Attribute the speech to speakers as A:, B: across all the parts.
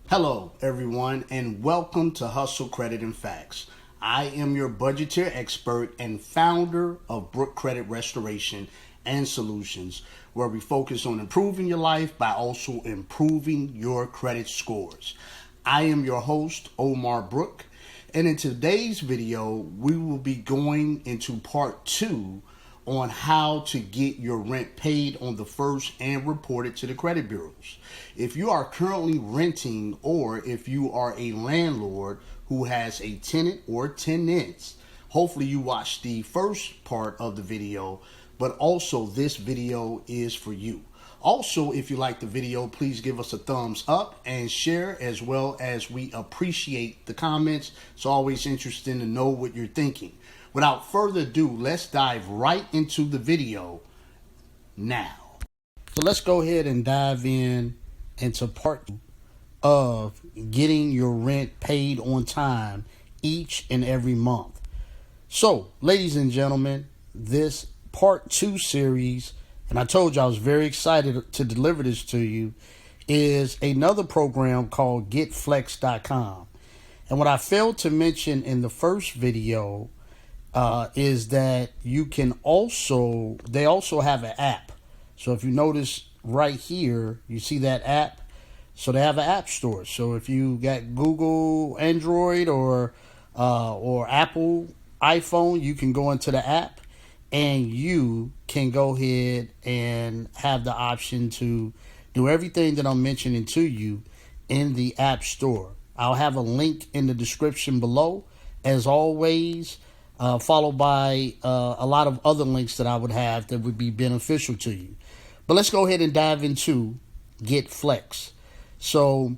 A: Hello, everyone, and welcome to Hustle Credit and Facts. I am your budgeteer expert and founder of Brook Credit Restoration and Solutions, where we focus on improving your life by also improving your credit scores. I am your host, Omar Brook, and in today's video, we will be going into part 2 on how to get your rent paid on the first and reported to the credit bureaus. If you are currently renting or if you are a landlord who has a tenant or tenants, hopefully you watched the first part of the video, but also this video is for you. Also, if you like the video, please give us a thumbs up and share, as well as we appreciate the comments. It's always interesting to know what you're thinking. Without further ado, let's dive right into the video now. So let's go ahead and dive into part of getting your rent paid on time each and every month. So, ladies and gentlemen, this part 2 series, and I told you I was very excited to deliver this to you, is another program called getflex.com. And what I failed to mention in the first video is that they also have an app. So if you notice right here, you see that app. So they have an app store. So if you got Google Android or Apple iPhone, you can go into the app and you can go ahead and have the option to do everything that I'm mentioning to you in the app store. I'll have a link in the description below, as always, followed by a lot of other links that I would have that would be beneficial to you. But let's go ahead and dive into GetFlex. So,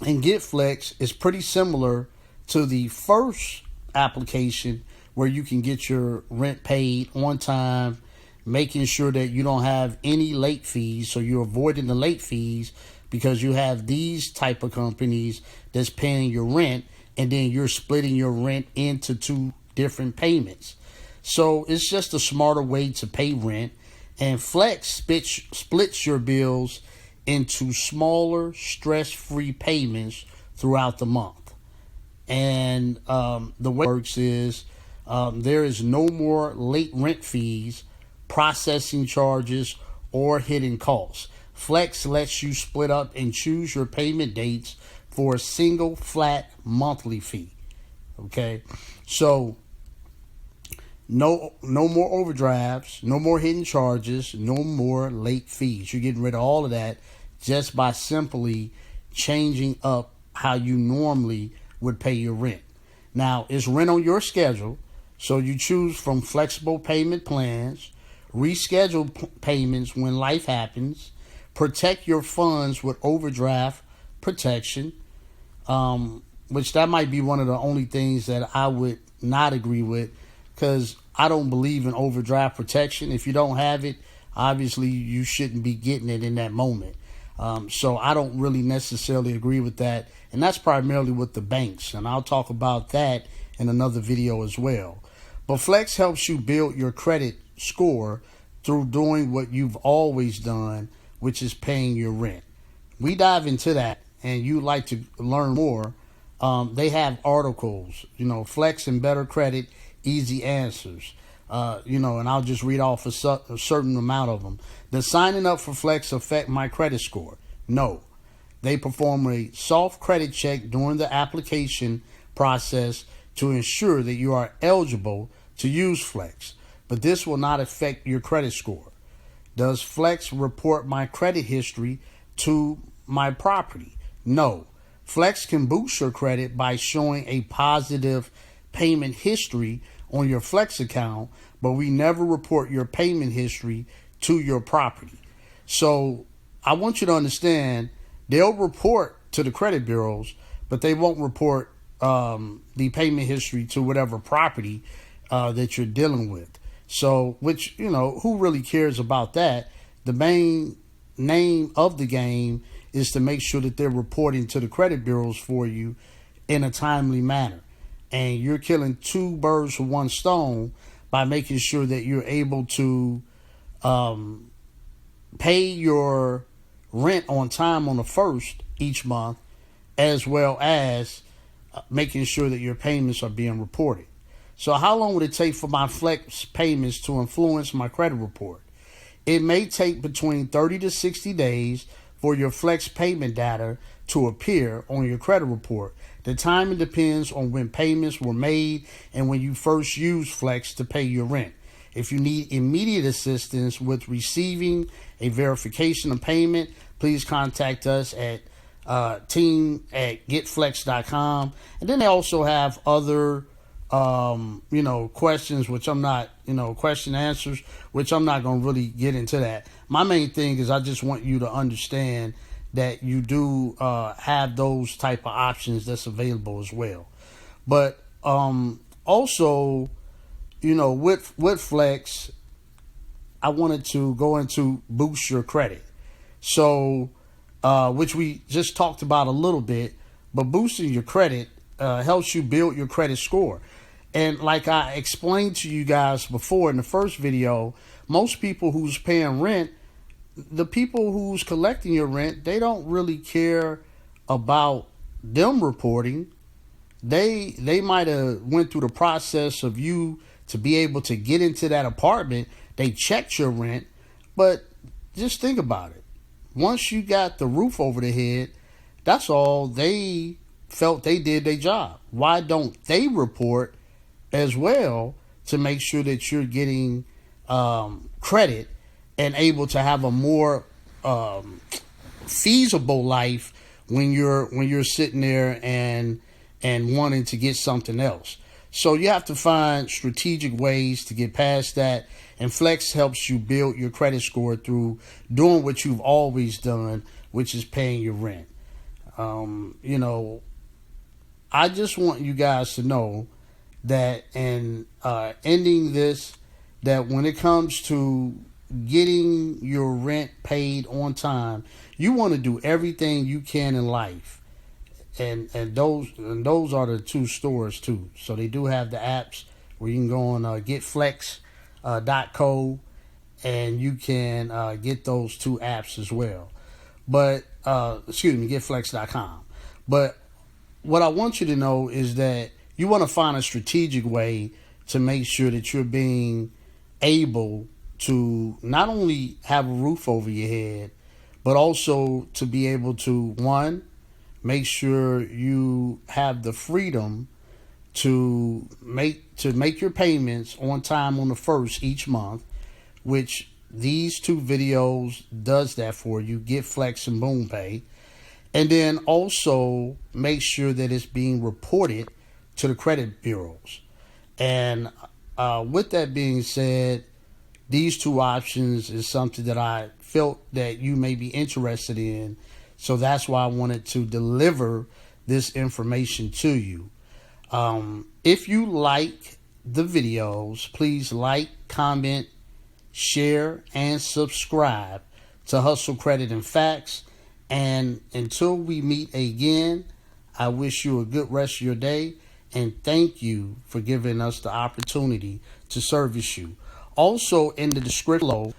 A: in GetFlex is pretty similar to the first application, where you can get your rent paid on time, making sure that you don't have any late fees. So you're avoiding the late fees because you have these type of companies that's paying your rent, and then you're splitting your rent into 2 different payments. So it's just a smarter way to pay rent. And Flex splits your bills into smaller, stress-free payments throughout the month. And the way it works is there is no more late rent fees, processing charges, or hidden costs. Flex lets you split up and choose your payment dates for a single flat monthly fee. Okay, so no more overdrafts, no more hidden charges, no more late fees. You're getting rid of all of that just by simply changing up how you normally would pay your rent. Now, it's rent on your schedule, so you choose from flexible payment plans, reschedule payments when life happens, protect your funds with overdraft protection, which that might be one of the only things that I would not agree with, because I don't believe in overdraft protection. If you don't have it, obviously you shouldn't be getting it in that moment. So I don't really necessarily agree with that, and that's primarily with the banks, and I'll talk about that in another video as well. But Flex helps you build your credit score through doing what you've always done, which is paying your rent. We dive into that, and you like to learn more, they have articles, Flex and Better Credit, Easy Answers, and I'll just read off a certain amount of them. Does signing up for Flex affect my credit score? No. They perform a soft credit check during the application process to ensure that you are eligible to use Flex, but this will not affect your credit score. Does Flex report my credit history to my property? No. Flex can boost your credit by showing a positive payment history on your Flex account, but we never report your payment history to your property. So I want you to understand, they'll report to the credit bureaus, but they won't report the payment history to whatever property that you're dealing with. So, which, who really cares about that? The main name of the game is to make sure that they're reporting to the credit bureaus for you in a timely manner. And you're killing 2 birds with 1 stone by making sure that you're able to pay your rent on time on the 1st each month, as well as making sure that your payments are being reported. So how long would it take for my flex payments to influence my credit report? It may take between 30 to 60 days for your flex payment data to appear on your credit report. The timing depends on when payments were made and when you first used Flex to pay your rent. If you need immediate assistance with receiving a verification of payment, please contact us at team@getflex.com. And then they also have other questions, which I'm not, question answers, which I'm not going to really get into that. My main thing is I just want you to understand that you do have those type of options that's available as well. But also, with Flex, I wanted to go into boost your credit. So, which we just talked about a little bit, but boosting your credit helps you build your credit score. And like I explained to you guys before in the first video, most people who's paying rent, the people who's collecting your rent, they don't really care about them reporting. They might have went through the process of you to be able to get into that apartment. They checked your rent, but just think about it. Once you got the roof over the head, that's all. They felt they did their job. Why don't they report as well to make sure that you're getting credit and able to have a more feasible life when you're sitting there and wanting to get something else? So you have to find strategic ways to get past that, and Flex helps you build your credit score through doing what you've always done, which is paying your rent. I just want you guys to know that in ending this, that when it comes to getting your rent paid on time, you want to do everything you can in life. And those are the two stores too. So they do have the apps where you can go on getflex.co and you can get those two apps as well. But getflex.com. But what I want you to know is that you want to find a strategic way to make sure that you're being able to not only have a roof over your head, but also to be able to, one, make sure you have the freedom to make your payments on time on the first each month, which these two videos does that for you. Get Flex and Boom Pay. And then also make sure that it's being reported to the credit bureaus. And with that being said, these two options is something that I felt that you may be interested in. So that's why I wanted to deliver this information to you. If you like the videos, please like, comment, share, and subscribe to Hustle Credit and Facts. And until we meet again, I wish you a good rest of your day. And thank you for giving us the opportunity to service you. Also, in the description below,